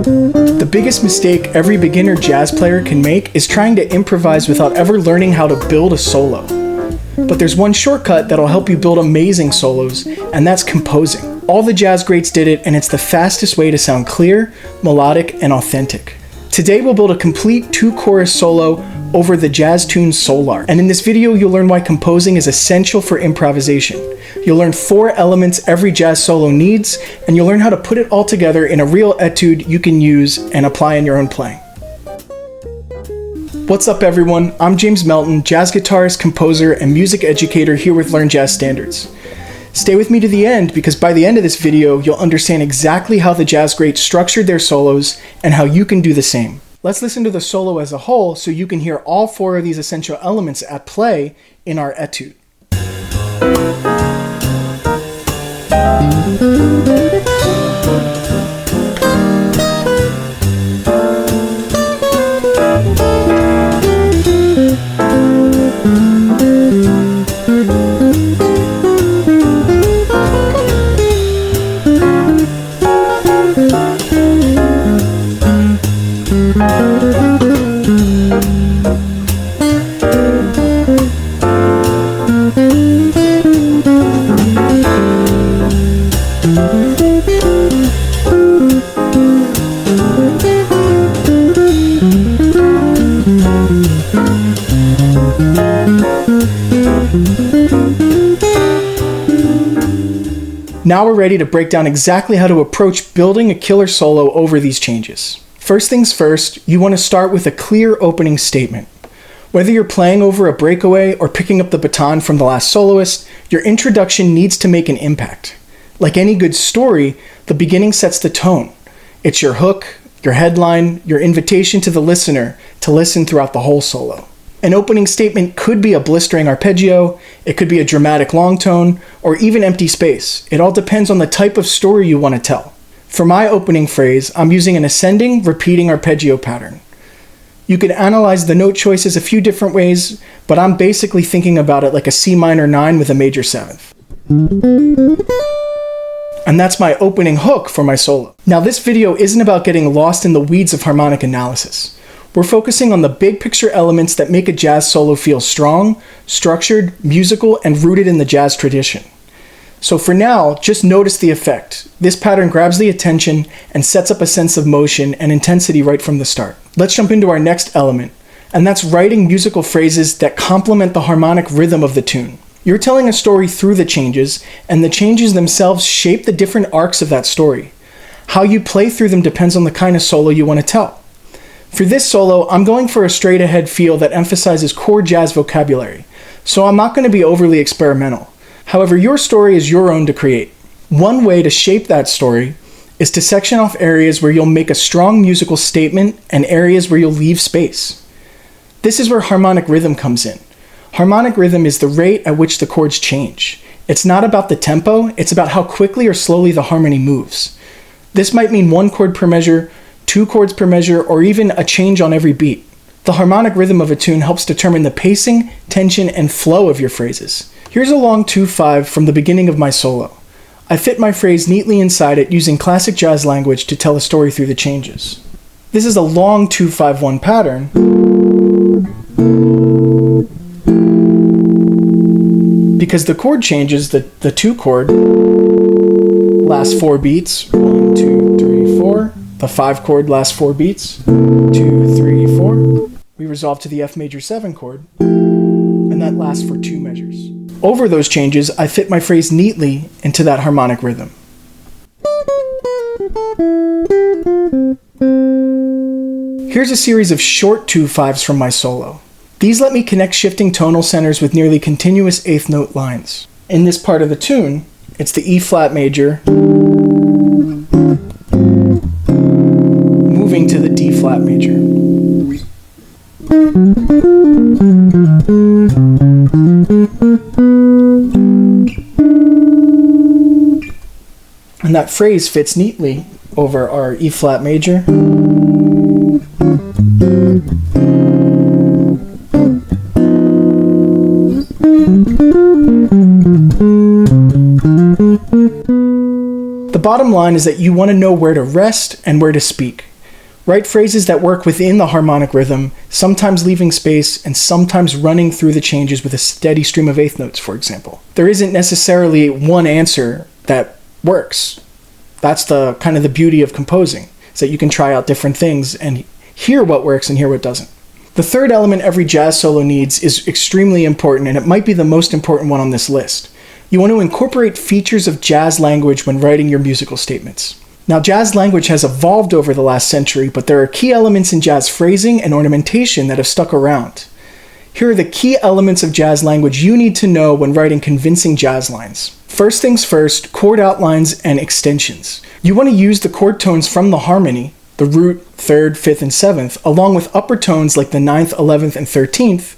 The biggest mistake every beginner jazz player can make is trying to improvise without ever learning how to build a solo. But there's one shortcut that'll help you build amazing solos, and that's composing. All the jazz greats did it, and it's the fastest way to sound clear, melodic, and authentic. Today we'll build a complete 2-chorus solo over the jazz tune Solar. And in this video, you'll learn why composing is essential for improvisation. You'll learn 4 elements every jazz solo needs, and you'll learn how to put it all together in a real etude you can use and apply in your own playing. What's up everyone? I'm James Melton, jazz guitarist, composer, and music educator here with Learn Jazz Standards. Stay with me to the end because by the end of this video, you'll understand exactly how the jazz greats structured their solos and how you can do the same. Let's listen to the solo as a whole so you can hear all 4 of these essential elements at play in our etude. Now we're ready to break down exactly how to approach building a killer solo over these changes. First things first, you want to start with a clear opening statement. Whether you're playing over a breakaway or picking up the baton from the last soloist, your introduction needs to make an impact. Like any good story, the beginning sets the tone. It's your hook, your headline, your invitation to the listener to listen throughout the whole solo. An opening statement could be a blistering arpeggio, it could be a dramatic long tone, or even empty space. It all depends on the type of story you want to tell. For my opening phrase, I'm using an ascending, repeating arpeggio pattern. You could analyze the note choices a few different ways, but I'm basically thinking about it like a C minor 9 with a major 7th. And that's my opening hook for my solo. Now this video isn't about getting lost in the weeds of harmonic analysis. We're focusing on the big picture elements that make a jazz solo feel strong, structured, musical, and rooted in the jazz tradition. So for now, just notice the effect. This pattern grabs the attention and sets up a sense of motion and intensity right from the start. Let's jump into our next element, and that's writing musical phrases that complement the harmonic rhythm of the tune. You're telling a story through the changes, and the changes themselves shape the different arcs of that story. How you play through them depends on the kind of solo you want to tell. For this solo, I'm going for a straight-ahead feel that emphasizes core jazz vocabulary, so I'm not going to be overly experimental. However, your story is your own to create. One way to shape that story is to section off areas where you'll make a strong musical statement and areas where you'll leave space. This is where harmonic rhythm comes in. Harmonic rhythm is the rate at which the chords change. It's not about the tempo, it's about how quickly or slowly the harmony moves. This might mean 1 chord per measure, 2 chords per measure, or even a change on every beat. The harmonic rhythm of a tune helps determine the pacing, tension, and flow of your phrases. Here's a long 2-5 from the beginning of my solo. I fit my phrase neatly inside it using classic jazz language to tell a story through the changes. This is a long 2-5-1 pattern, because the chord changes, the 2 chord, last 4 beats, 1, 2, 3, 4. The 5 chord lasts 4 beats, 2, 3, 4. We resolve to the F major 7 chord, and that lasts for 2 measures. Over those changes, I fit my phrase neatly into that harmonic rhythm. Here's a series of short 2-5s from my solo. These let me connect shifting tonal centers with nearly continuous 8th note lines. In this part of the tune, it's the E flat major, moving to the D flat major. And that phrase fits neatly over our E flat major, bottom line is that you want to know where to rest and where to speak. Write phrases that work within the harmonic rhythm, sometimes leaving space and sometimes running through the changes with a steady stream of eighth notes, for example. There isn't necessarily one answer that works. That's the kind of the beauty of composing, is that you can try out different things and hear what works and hear what doesn't. The third element every jazz solo needs is extremely important, and it might be the most important one on this list. You want to incorporate features of jazz language when writing your musical statements. Now, jazz language has evolved over the last century, but there are key elements in jazz phrasing and ornamentation that have stuck around. Here are the key elements of jazz language you need to know when writing convincing jazz lines. First things first, chord outlines and extensions. You want to use the chord tones from the harmony, the root, 3rd, 5th, and 7th, along with upper tones like the 9th, 11th, and 13th,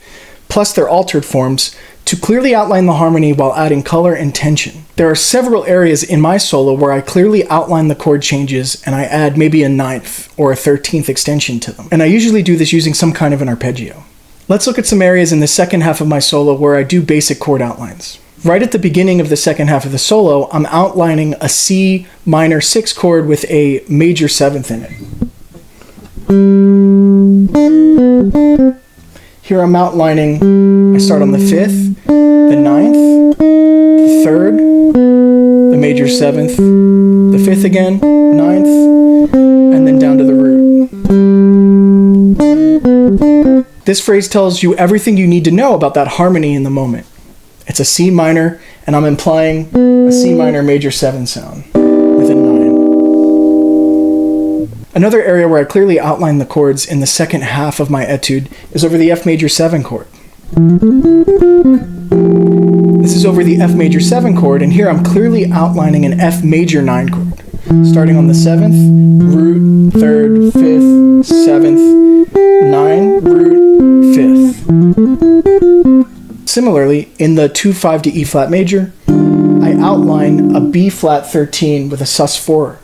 plus their altered forms, to clearly outline the harmony while adding color and tension. There are several areas in my solo where I clearly outline the chord changes and I add maybe a 9th or a 13th extension to them. And I usually do this using some kind of an arpeggio. Let's look at some areas in the second half of my solo where I do basic chord outlines. Right at the beginning of the second half of the solo, I'm outlining a C minor 6 chord with a major 7th in it. Here I'm outlining, I start on the 5th, the 9th, the 3rd, the major 7th, the 5th again, 9th, and then down to the root. This phrase tells you everything you need to know about that harmony in the moment. It's a C minor, and I'm implying a C minor major 7 sound with a 9. Another area where I clearly outline the chords in the second half of my etude is over the F major 7 chord. This is over the F major 7 chord, and here I'm clearly outlining an F major 9 chord. Starting on the 7th, root, 3rd, 5th, 7th, 9, root, 5th. Similarly, in the 2-5 to E flat major, I outline a B flat 13 with a sus4.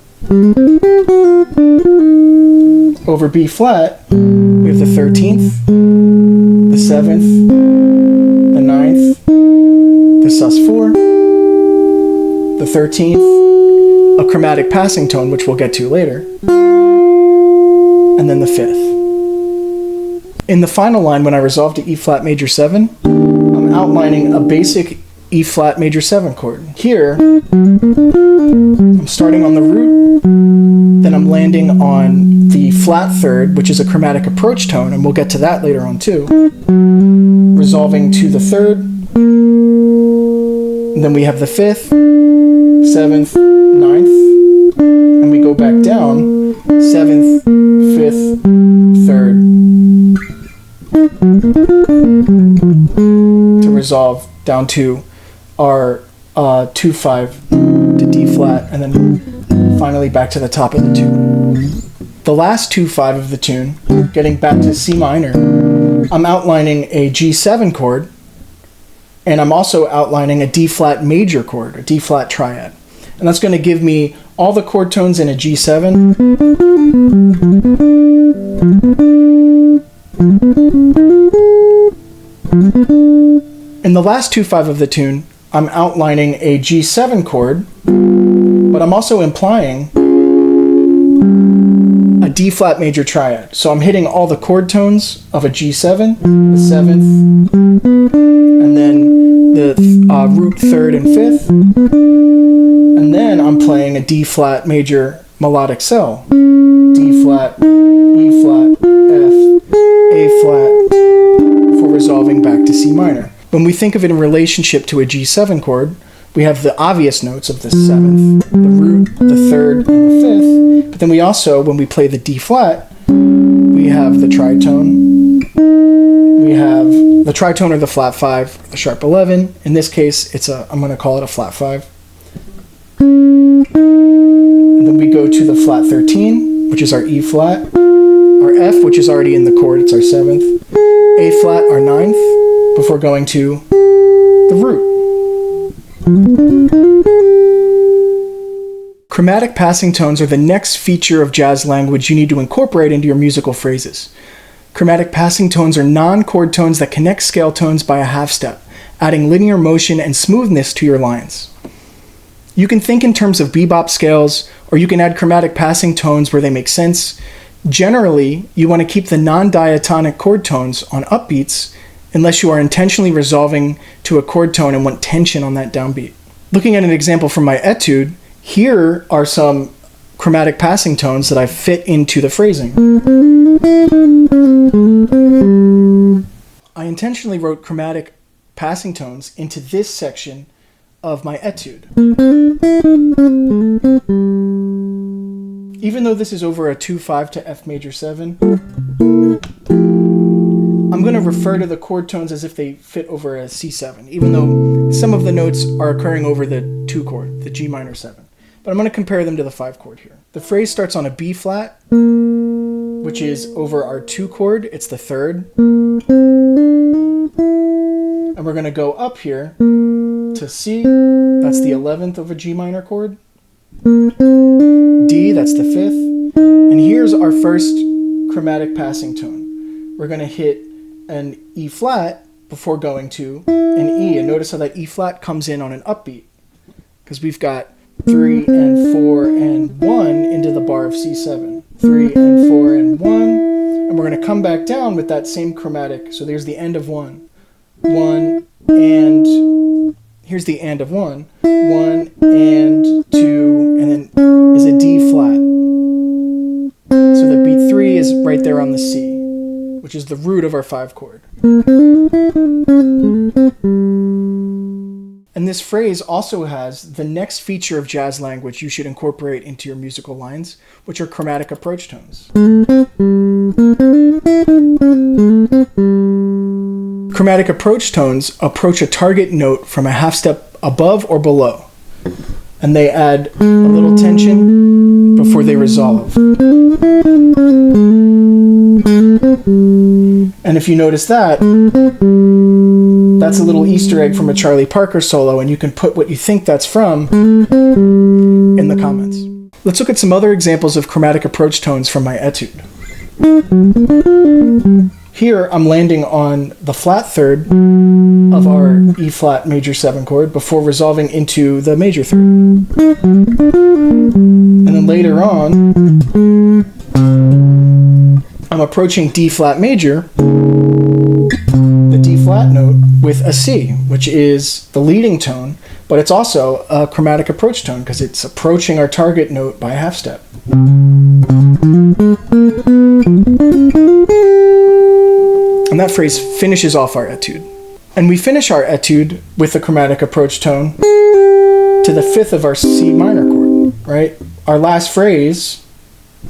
Over B flat, we have the 13th, the 7th, the 9th, the sus4, the 13th, a chromatic passing tone, which we'll get to later, and then the 5th. In the final line, when I resolve to E flat major 7, I'm outlining a basic E flat major 7 chord. Here, I'm starting on the root, then I'm landing on the flat 3rd, which is a chromatic approach tone, and we'll get to that later on too. Resolving to the 3rd, and then we have the 5th, 7th, 9th, and we go back down, 7th, 5th, 3rd, to resolve down to our 2-5 to D flat, and then finally back to the top of the tune. The last 2-5 of the tune, getting back to C minor, I'm outlining a G7 chord, and I'm also outlining a D flat major chord, a D flat triad. And that's going to give me all the chord tones in a G7. In the last 2-5 of the tune, I'm outlining a G7 chord, but I'm also implying a D flat major triad. So I'm hitting all the chord tones of a G7, the 7th, and then the root 3rd and 5th, and then I'm playing a D flat major melodic cell. D flat, E flat, F, A flat, before resolving back to C minor. When we think of it in relationship to a G7 chord, we have the obvious notes of the 7th, the root, the 3rd, and the 5th. But then we also, when we play the D flat, we have the tritone. We have the tritone or the flat 5, the sharp 11. In this case, I'm going to call it a flat 5. And then we go to the flat 13, which is our E flat. Our F, which is already in the chord, it's our 7th. A flat, our 9th, before going to the root. Chromatic passing tones are the next feature of jazz language you need to incorporate into your musical phrases. Chromatic passing tones are non-chord tones that connect scale tones by a half step, adding linear motion and smoothness to your lines. You can think in terms of bebop scales, or you can add chromatic passing tones where they make sense. Generally, you want to keep the non-diatonic chord tones on upbeats unless you are intentionally resolving to a chord tone and want tension on that downbeat. Looking at an example from my etude, here are some chromatic passing tones that I fit into the phrasing. I intentionally wrote chromatic passing tones into this section of my etude. Even though this is over a 2-5 to F major 7, I'm going to refer to the chord tones as if they fit over a C7, even though some of the notes are occurring over the 2 chord, the G minor 7. But I'm going to compare them to the 5 chord here. The phrase starts on a B flat, which is over our 2 chord, it's the 3rd. And we're going to go up here to C, that's the 11th of a G minor chord. D, that's the 5th. And here's our first chromatic passing tone. We're going to hit an E flat before going to an E. And notice how that E flat comes in on an upbeat, because we've got 3 and 4 and 1 into the bar of C7. 3 and 4 and 1. And we're going to come back down with that same chromatic. So there's the end of 1. 1 and here's the and of 1. 1 and 2, and then is a D flat. So the beat 3 is right there on the C, which is the root of our 5 chord. And this phrase also has the next feature of jazz language you should incorporate into your musical lines, which are chromatic approach tones. Chromatic approach tones approach a target note from a half step above or below, and they add a little tension before they resolve. And if you notice that, that's a little Easter egg from a Charlie Parker solo, and you can put what you think that's from in the comments. Let's look at some other examples of chromatic approach tones from my etude. Here I'm landing on the flat 3rd of our E flat major 7 chord before resolving into the major 3rd. And then later on, I'm approaching D flat major, the D flat note, with a C, which is the leading tone, but it's also a chromatic approach tone because it's approaching our target note by a half step. And that phrase finishes off our etude. And we finish our etude with the chromatic approach tone to the 5th of our C minor chord, right? Our last phrase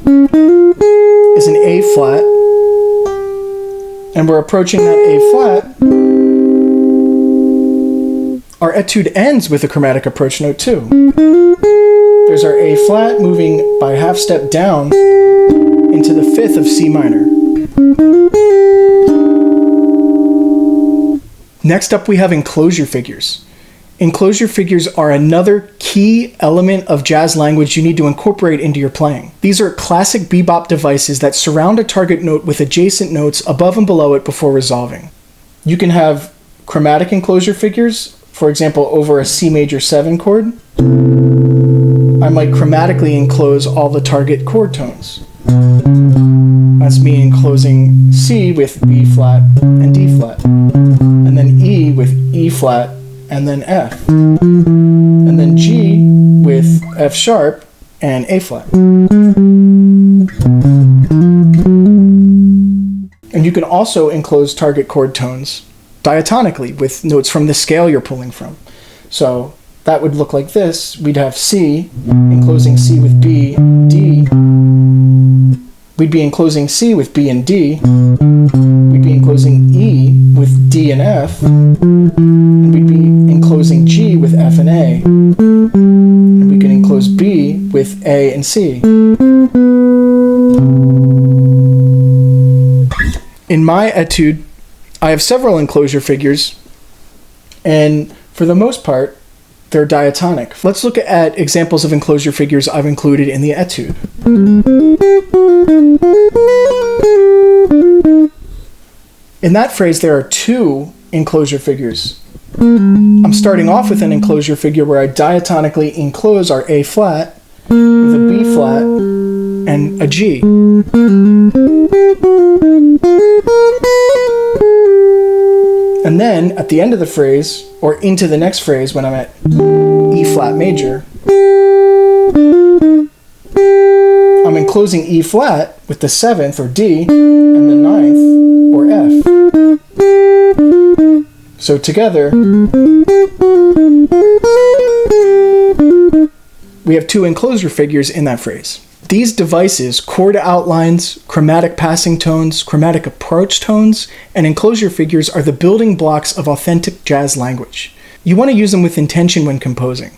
is an A flat, and we're approaching that A flat. Our etude ends with a chromatic approach note too. There's our A flat moving by half step down into the 5th of C minor. Next up, we have enclosure figures. Enclosure figures are another key element of jazz language you need to incorporate into your playing. These are classic bebop devices that surround a target note with adjacent notes above and below it before resolving. You can have chromatic enclosure figures, for example, over a C major 7 chord. I might chromatically enclose all the target chord tones. That's me enclosing C with B flat and D flat, and then E with E flat and then F, and then G with F sharp and A flat. And you can also enclose target chord tones diatonically with notes from the scale you're pulling from. So that would look like this. We'd have C, enclosing C with B, D. We'd be enclosing C with B and D. We'd be enclosing E with D and F. And we'd be enclosing G with F and A. And we can enclose B with A and C. In my etude, I have several enclosure figures, and for the most part, they're diatonic. Let's look at examples of enclosure figures I've included in the etude. In that phrase, there are 2 enclosure figures. I'm starting off with an enclosure figure where I diatonically enclose our A flat with a B flat and a G. And then at the end of the phrase, or into the next phrase when I'm at E flat major, I'm enclosing E flat with the 7th or D and the 9th or F. So together, we have two enclosure figures in that phrase. These devices, chord outlines, chromatic passing tones, chromatic approach tones, and enclosure figures are the building blocks of authentic jazz language. You want to use them with intention when composing.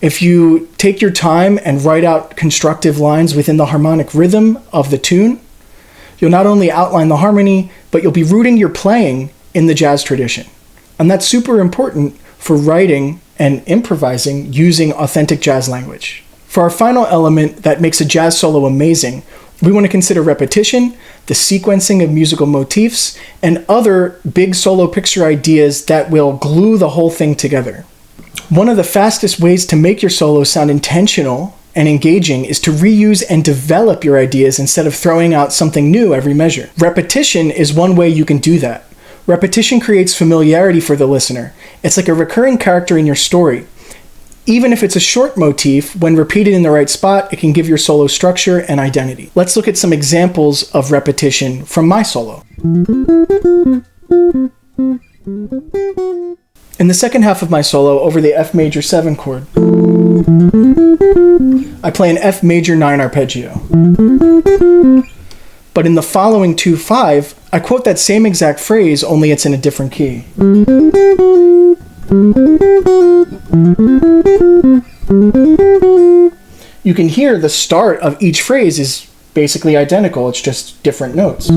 If you take your time and write out constructive lines within the harmonic rhythm of the tune, you'll not only outline the harmony, but you'll be rooting your playing in the jazz tradition. And that's super important for writing and improvising using authentic jazz language. For our final element that makes a jazz solo amazing, we want to consider repetition, the sequencing of musical motifs, and other big solo picture ideas that will glue the whole thing together. One of the fastest ways to make your solo sound intentional and engaging is to reuse and develop your ideas instead of throwing out something new every measure. Repetition is one way you can do that. Repetition creates familiarity for the listener. It's like a recurring character in your story. Even if it's a short motif, when repeated in the right spot, it can give your solo structure and identity. Let's look at some examples of repetition from my solo. In the second half of my solo, over the F major 7 chord, I play an F major 9 arpeggio. But in the following 2/5, I quote that same exact phrase, only it's in a different key. You can hear the start of each phrase is basically identical, it's just different notes.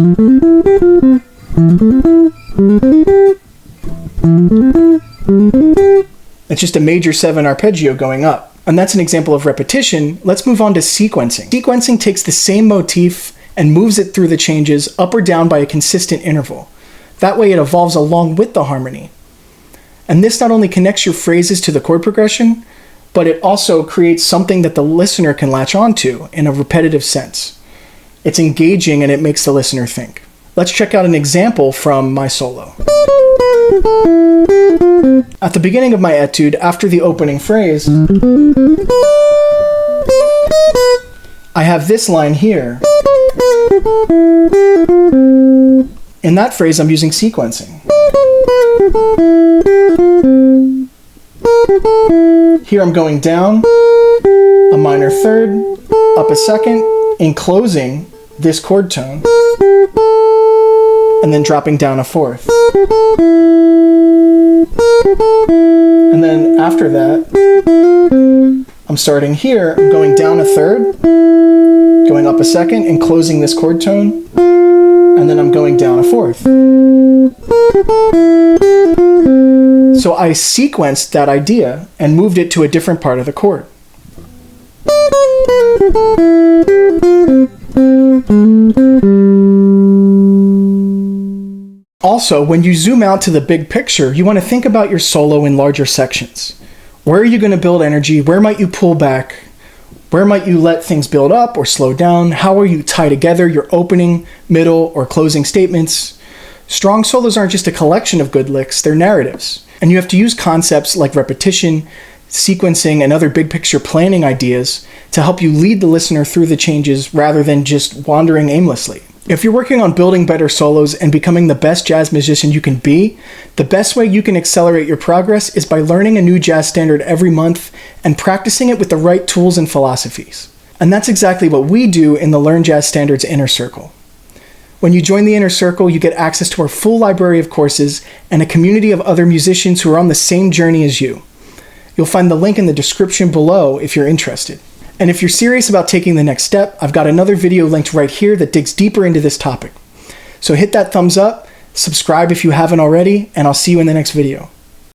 It's just a major 7 arpeggio going up. And that's an example of repetition. Let's move on to sequencing. Sequencing takes the same motif and moves it through the changes up or down by a consistent interval. That way it evolves along with the harmony. And this not only connects your phrases to the chord progression, but it also creates something that the listener can latch onto in a repetitive sense. It's engaging and it makes the listener think. Let's check out an example from my solo. At the beginning of my etude, after the opening phrase, I have this line here. In that phrase, I'm using sequencing. Here I'm going down, a minor third, up a second, enclosing this chord tone, and then dropping down a fourth. And then after that, I'm starting here, I'm going down a third, going up a second, enclosing this chord tone, and then I'm going down a fourth. So I sequenced that idea and moved it to a different part of the chord. Also, when you zoom out to the big picture, you want to think about your solo in larger sections. Where are you going to build energy? Where might you pull back? Where might you let things build up or slow down? How will you tie together your opening, middle, or closing statements? Strong solos aren't just a collection of good licks, they're narratives. And you have to use concepts like repetition, sequencing, and other big picture planning ideas to help you lead the listener through the changes rather than just wandering aimlessly. If you're working on building better solos and becoming the best jazz musician you can be, the best way you can accelerate your progress is by learning a new jazz standard every month and practicing it with the right tools and philosophies. And that's exactly what we do in the Learn Jazz Standards Inner Circle. When you join the Inner Circle, you get access to our full library of courses and a community of other musicians who are on the same journey as you. You'll find the link in the description below if you're interested. And if you're serious about taking the next step, I've got another video linked right here that digs deeper into this topic. So hit that thumbs up, subscribe if you haven't already, and I'll see you in the next video.